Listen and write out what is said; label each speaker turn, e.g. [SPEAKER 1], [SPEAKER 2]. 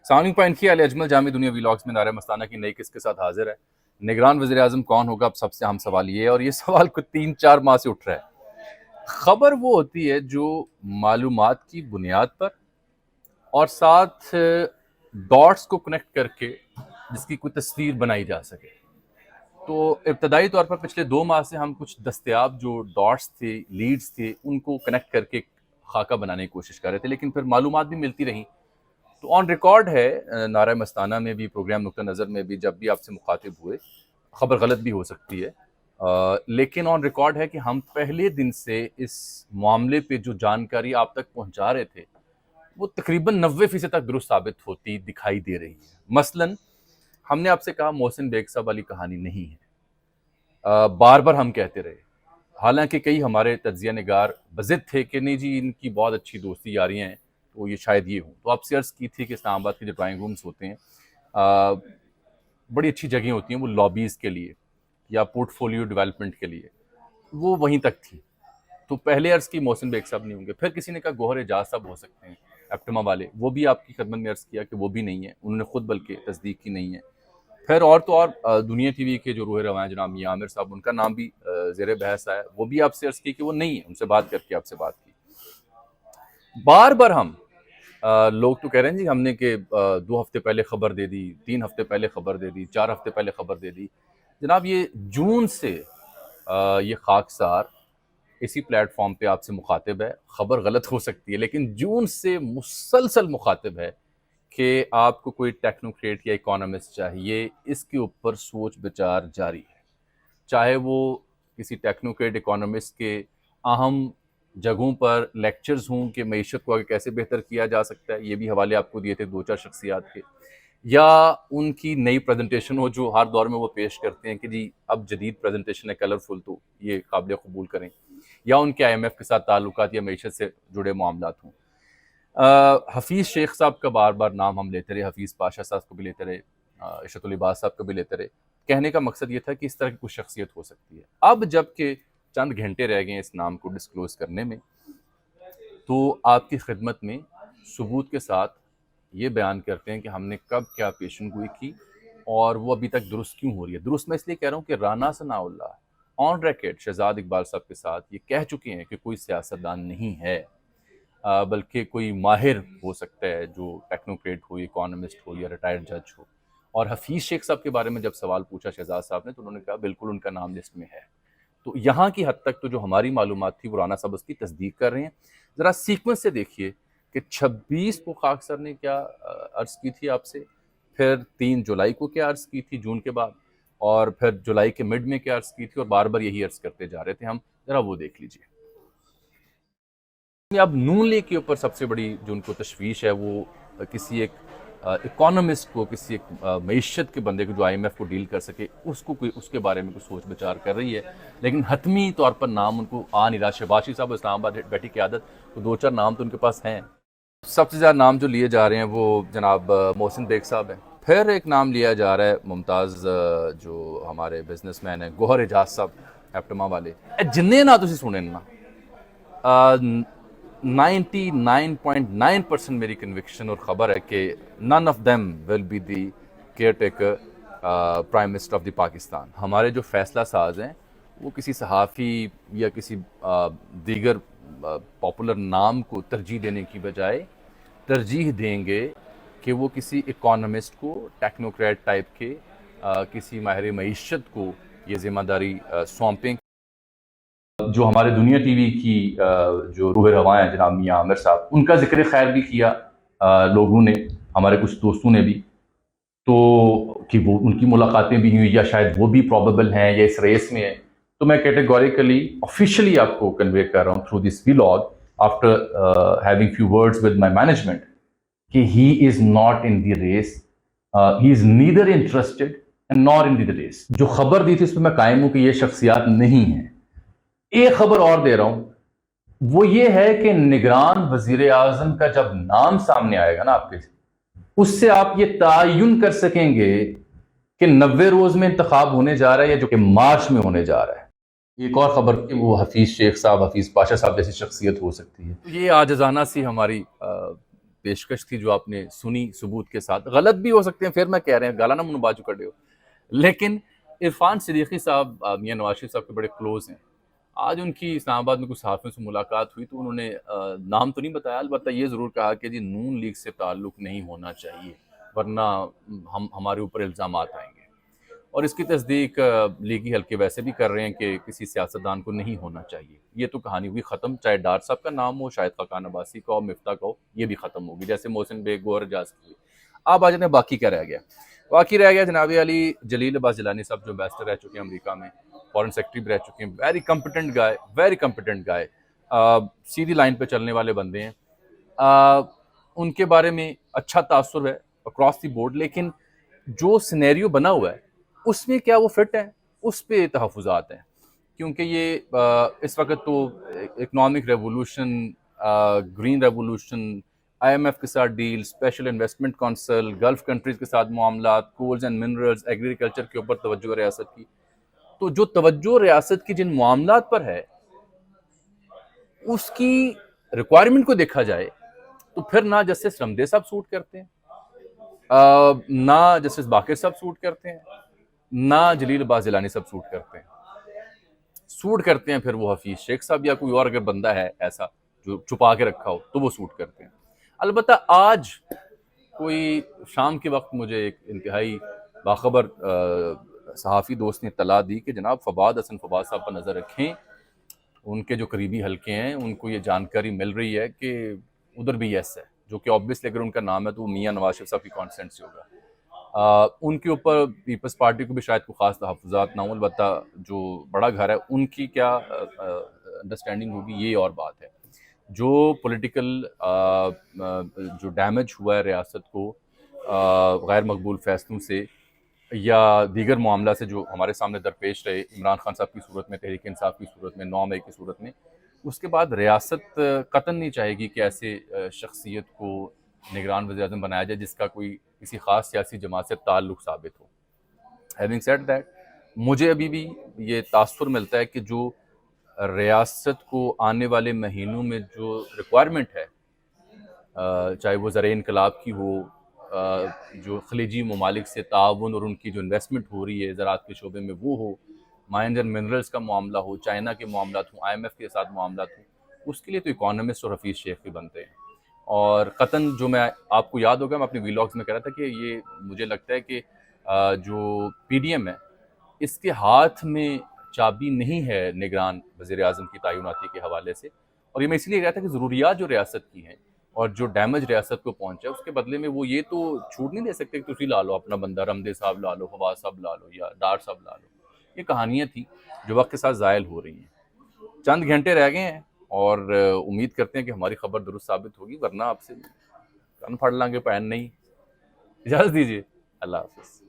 [SPEAKER 1] سامعین پوائنٹ کی علی اجمل جامع دنیا ویلاگز میں نعرہ مستانہ کی نئی قسط کے ساتھ حاضر ہے۔ نگران وزیر اعظم کون ہوگا، اب سب سے اہم سوال یہ ہے، اور یہ سوال کو 3-4 ماہ سے اٹھ رہا ہے۔ خبر وہ ہوتی ہے جو معلومات کی بنیاد پر اور ساتھ ڈاٹس کو کنیکٹ کر کے جس کی کوئی تصویر بنائی جا سکے۔ تو ابتدائی طور پر پچھلے 2 ماہ سے ہم کچھ دستیاب جو ڈاٹس تھے، لیڈز تھے، ان کو کنیکٹ کر کے خاکہ بنانے کی کوشش کر رہے تھے، لیکن پھر معلومات بھی ملتی رہیں۔ تو آن ریکارڈ ہے، نعرہ مستانہ میں بھی، پروگرام نقطہ نظر میں بھی، جب بھی آپ سے مخاطب ہوئے، خبر غلط بھی ہو سکتی ہے، لیکن آن ریکارڈ ہے کہ ہم پہلے دن سے اس معاملے پہ جو جانکاری آپ تک پہنچا رہے تھے وہ تقریباً 90% تک درست ثابت ہوتی دکھائی دے رہی ہے۔ مثلاً ہم نے آپ سے کہا محسن بیگ صاحب والی کہانی نہیں ہے، بار بار ہم کہتے رہے، حالانکہ کئی ہمارے تجزیہ نگار بضد تھے کہ نہیں جی ان کی بہت اچھی دوستی یاریاں ہیں، تو یہ شاید یہ ہوں۔ تو آپ سے عرض کی تھی کہ اسلام آباد کے جو ڈرائنگ رومز ہوتے ہیں بڑی اچھی جگہیں ہوتی ہیں وہ لابیز کے لیے یا پورٹ فولیو ڈیولپمنٹ کے لیے، وہ وہیں تک تھی۔ تو پہلے عرض کی محسن بیگ صاحب نہیں ہوں گے، پھر کسی نے کہا گوہر اعجاز صاحب ہو سکتے ہیں ایپٹما والے، وہ بھی آپ کی خدمت میں عرض کیا کہ وہ بھی نہیں ہے، انہوں نے خود بلکہ تصدیق کی نہیں ہے۔ پھر اور تو اور دنیا ٹی وی کے جو روح رواں ہیں جناب میاں عامر صاحب، ان کا نام بھی زیر بحث آیا، وہ بھی آپ سے عرض کی کہ وہ نہیں ہے، ان سے بات کر کے آپ سے بات کی۔ بار بار ہم لوگ تو کہہ رہے ہیں جی ہم نے کہ 2 ہفتے پہلے خبر دے دی، 3 ہفتے پہلے خبر دے دی، 4 ہفتے پہلے خبر دے دی۔ جناب یہ جون سے یہ خاکسار اسی پلیٹ فارم پہ آپ سے مخاطب ہے، خبر غلط ہو سکتی ہے لیکن جون سے مسلسل مخاطب ہے کہ آپ کو کوئی ٹیکنوکریٹ یا اکانومسٹ چاہیے، اس کے اوپر سوچ بچار جاری ہے، چاہے وہ کسی ٹیکنوکریٹ اکانومسٹ کے اہم جگہوں پر لیکچرز ہوں کہ معیشت کو آگے کیسے بہتر کیا جا سکتا ہے، یہ بھی حوالے آپ کو دیے تھے 2-4 شخصیات کے، یا ان کی نئی پریزنٹیشن ہو جو ہر دور میں وہ پیش کرتے ہیں کہ جی اب جدید پریزنٹیشن ہے کلرفل، تو یہ قابل قبول کریں، یا ان کے IMF کے ساتھ تعلقات یا معیشت سے جڑے معاملات ہوں۔ حفیظ شیخ صاحب کا بار بار نام ہم لیتے رہے، حفیظ پاشا صاحب کو بھی لیتے رہے، عشرت العباد صاحب کو بھی لیتے رہے، کہنے کا مقصد یہ تھا کہ اس طرح کی کچھ شخصیت ہو سکتی ہے۔ اب جب کہ چند گھنٹے رہ گئے ہیں اس نام کو ڈسکلوز کرنے میں، تو آپ کی خدمت میں ثبوت کے ساتھ یہ بیان کرتے ہیں کہ ہم نے کب کیا پیشن گوئی کی اور وہ ابھی تک درست کیوں ہو رہی ہے۔ درست میں اس لیے کہہ رہا ہوں کہ رانا ثناء اللہ آن ریکارڈ شہزاد اقبال صاحب کے ساتھ یہ کہہ چکے ہیں کہ کوئی سیاستدان نہیں ہے، بلکہ کوئی ماہر ہو سکتا ہے جو ٹیکنوکریٹ ہو، اکانومسٹ ہو یا ریٹائرڈ جج ہو۔ اور حفیظ شیخ صاحب کے بارے میں جب سوال پوچھا شہزاد صاحب نے تو انہوں نے کہا بالکل ان کا نام لسٹ میں ہے۔ تو یہاں کی حد تک تو جو ہماری معلومات تھی وہ رانا صاحب اس کی تصدیق کر رہے ہیں۔ ذرا سیکوینس سے دیکھیے کہ 26 کو خاک سر نے کیا عرض کی تھی آپ سے، پھر 3 جولائی کو کیا عرض کی تھی جون کے بعد، اور پھر جولائی کے مڈ میں کیا عرض کی تھی، اور بار بار یہی عرض کرتے جا رہے تھے ہم۔ ذرا وہ دیکھ لیجئے۔ اب نون لیگ کے اوپر سب سے بڑی جو ان کو تشویش ہے وہ کسی ایک اکانومسٹ کو، کسی ایک معیشت کے بندے کو جو IMF کو ڈیل کر سکے، اس کے بارے میں کچھ سوچ بچار کر رہی ہے، لیکن حتمی طور پر نام ان کو آ نہیں رہا۔ شباشی صاحب اسلام آباد بیٹھی قیادت، تو 2-4 نام تو ان کے پاس ہیں۔ سب سے زیادہ نام جو لیے جا رہے ہیں وہ جناب محسن بیگ صاحب ہیں، پھر ایک نام لیا جا رہا ہے ممتاز جو ہمارے بزنس مین ہیں گوہر اعجاز صاحب ایپٹما والے، جنہیں نہ تسی سنے نا 99.9% میری کنوکشن اور خبر ہے کہ none of them will be the caretaker prime minister of the Pakistan. ہمارے جو فیصلہ ساز ہیں وہ کسی صحافی یا کسی دیگر پاپولر نام کو ترجیح دینے کی بجائے ترجیح دیں گے کہ وہ کسی اکانومسٹ کو، ٹیکنوکریٹ ٹائپ کے کسی ماہر معیشت کو یہ ذمہ داری سونپیں۔ جو ہمارے دنیا ٹی وی کی جو روح رواں ہیں جناب میاں عامر صاحب، ان کا ذکر خیر بھی کیا لوگوں نے، ہمارے کچھ دوستوں نے بھی، تو کہ وہ ان کی ملاقاتیں بھی ہوئی یا شاید وہ بھی پروبیبل ہیں یا اس ریس میں ہیں۔ تو میں کیٹیگوریکلی آفیشلی آپ کو کنوے کر رہا ہوں through this vlog after having few words with my management کہ he is not in the race, he is neither interested and nor in the race. جو خبر دی تھی اس پہ میں قائم ہوں کہ یہ شخصیات نہیں ہیں۔ ایک خبر اور دے رہا ہوں، وہ یہ ہے کہ نگران وزیر اعظم کا جب نام سامنے آئے گا نا آپ کے، اس سے آپ یہ تعین کر سکیں گے کہ 90 روز میں انتخاب ہونے جا رہا ہے یا جو کہ مارچ میں ہونے جا رہا ہے۔ ایک اور خبر کہ وہ حفیظ شیخ صاحب، حفیظ پاشا صاحب جیسی شخصیت ہو سکتی ہے۔ یہ عاجزانہ سی ہماری پیشکش تھی جو آپ نے سنی ثبوت کے ساتھ. غلط بھی ہو سکتے ہیں, پھر میں کہہ رہے ہیں گالانا منو باجو کر ہو, لیکن عرفان صدیقی صاحب میاں نواز شریف صاحب کے بڑے کلوز ہیں. آج ان کی اسلام آباد میں کچھ صحافیوں سے ملاقات ہوئی تو انہوں نے نام تو نہیں بتایا, البتہ یہ ضرور کہا کہ جی نون لیگ سے تعلق نہیں ہونا چاہیے ورنہ ہمارے اوپر الزامات آئیں گے. اور اس کی تصدیق لیگی حلقے ویسے بھی کر رہے ہیں کہ کسی سیاستدان کو نہیں ہونا چاہیے. یہ تو کہانی ہوئی ختم, چاہے ڈار صاحب کا نام ہو, شاہد خاقان عباسی کا ہو, مفتاح کا ہو, یہ بھی ختم ہوگی جیسے محسن بیگ گوہر جاز کی ہوئی. آپ آج نے باقی کیا رہ گیا؟ باقی رہ گیا جناب علی جلیل عباس جیلانی صاحب جو امبیسڈر رہ چکے ہیں امریکہ میں, فارن سیکرٹری بھی رہ چکے ہیں, ویری کمپٹنٹ گائے, سیدھی لائن پہ چلنے والے بندے ہیں. ان کے بارے میں اچھا تاثر ہے اکراس دی بورڈ, لیکن جو سینیریو بنا ہوا ہے اس میں کیا وہ فٹ ہے, اس پہ تحفظات ہیں. کیونکہ یہ اس وقت تو economic revolution, green revolution, I M F کے ساتھ deal, special investment council, Gulf countries کے ساتھ معاملات, کولز اینڈ منرلز, ایگریکلچر کے اوپر توجہ ریاست کی. تو جو توجہ ریاست کی جن معاملات پر ہے اس کی ریکوائرمنٹ کو دیکھا جائے تو پھر نہ جسٹس رمدے صاحب سوٹ کرتے ہیں, نہ جسٹس باقر صاحب سوٹ کرتے ہیں, نہ جلیل عباس جیلانی صاحب سوٹ کرتے ہیں. سوٹ کرتے ہیں پھر وہ حفیظ شیخ صاحب یا کوئی اور اگر بندہ ہے ایسا جو چھپا کے رکھا ہو تو وہ سوٹ کرتے ہیں. البتہ آج کوئی شام کے وقت مجھے ایک انتہائی باخبر صحافی دوست نے اطلاع دی کہ جناب فواد حسن فواد صاحب پر نظر رکھیں, ان کے جو قریبی حلقے ہیں ان کو یہ جانکاری مل رہی ہے کہ ادھر بھی یس ہے, جو کہ آبویسلی اگر ان کا نام ہے تو وہ میاں نواز شریف صاحب کی کانسنٹ سے ہوگا. ان کے اوپر پیپلز پارٹی کو بھی شاید کوئی خاص تحفظات نہ ہوں, البتہ جو بڑا گھر ہے ان کی کیا انڈرسٹینڈنگ ہوگی یہ اور بات ہے. جو پولیٹیکل جو ڈیمیج ہوا ہے ریاست کو غیر مقبول فیصلوں سے یا دیگر معاملہ سے جو ہمارے سامنے درپیش رہے عمران خان صاحب کی صورت میں, تحریک انصاف کی صورت میں, 9 مئی کی صورت میں, اس کے بعد ریاست قطعاً نہیں چاہے گی کہ ایسے شخصیت کو نگران وزیر اعظم بنایا جائے جس کا کوئی کسی خاص سیاسی جماعت سے تعلق ثابت ہو. ہیونگ سیڈ دیٹ, مجھے ابھی بھی یہ تاثر ملتا ہے کہ جو ریاست کو آنے والے مہینوں میں جو ریکوائرمنٹ ہے, چاہے وہ زرعی انقلاب کی ہو, جو خلیجی ممالک سے تعاون اور ان کی جو انویسٹمنٹ ہو رہی ہے زراعت کے شعبے میں وہ ہو, مائنز اینڈ منرلز کا معاملہ ہو, چائنا کے معاملات ہوں, آئی ایم ایف کے ساتھ معاملات ہوں, اس کے لیے تو اکانومسٹ اور حفیظ شیخ بھی بنتے ہیں. اور قطعاً جو میں آپ کو یاد ہوگا میں اپنے ویلاگز میں کہہ رہا تھا کہ یہ مجھے لگتا ہے کہ جو پی ڈی ایم ہے اس کے ہاتھ میں چابی نہیں ہے نگران وزیر اعظم کی تعیناتی کے حوالے سے. اور یہ میں اس لیے کہا تھا کہ ضروریات جو ریاست کی ہیں اور جو ڈیمیج ریاست کو پہنچا ہے اس کے بدلے میں وہ یہ تو چھوٹ نہیں دے سکتے کہ تسی لا لو اپنا بندہ, رمدے صاحب لا لو, فواد صاحب لا لو یا ڈار صاحب لا لو. یہ کہانیاں تھیں جو وقت کے ساتھ زائل ہو رہی ہیں. چند گھنٹے رہ گئے ہیں اور امید کرتے ہیں کہ ہماری خبر درست ثابت ہوگی, ورنہ آپ سے کن پھڑ لیں گے پین نہیں. اجازت دیجیے, اللہ حافظ.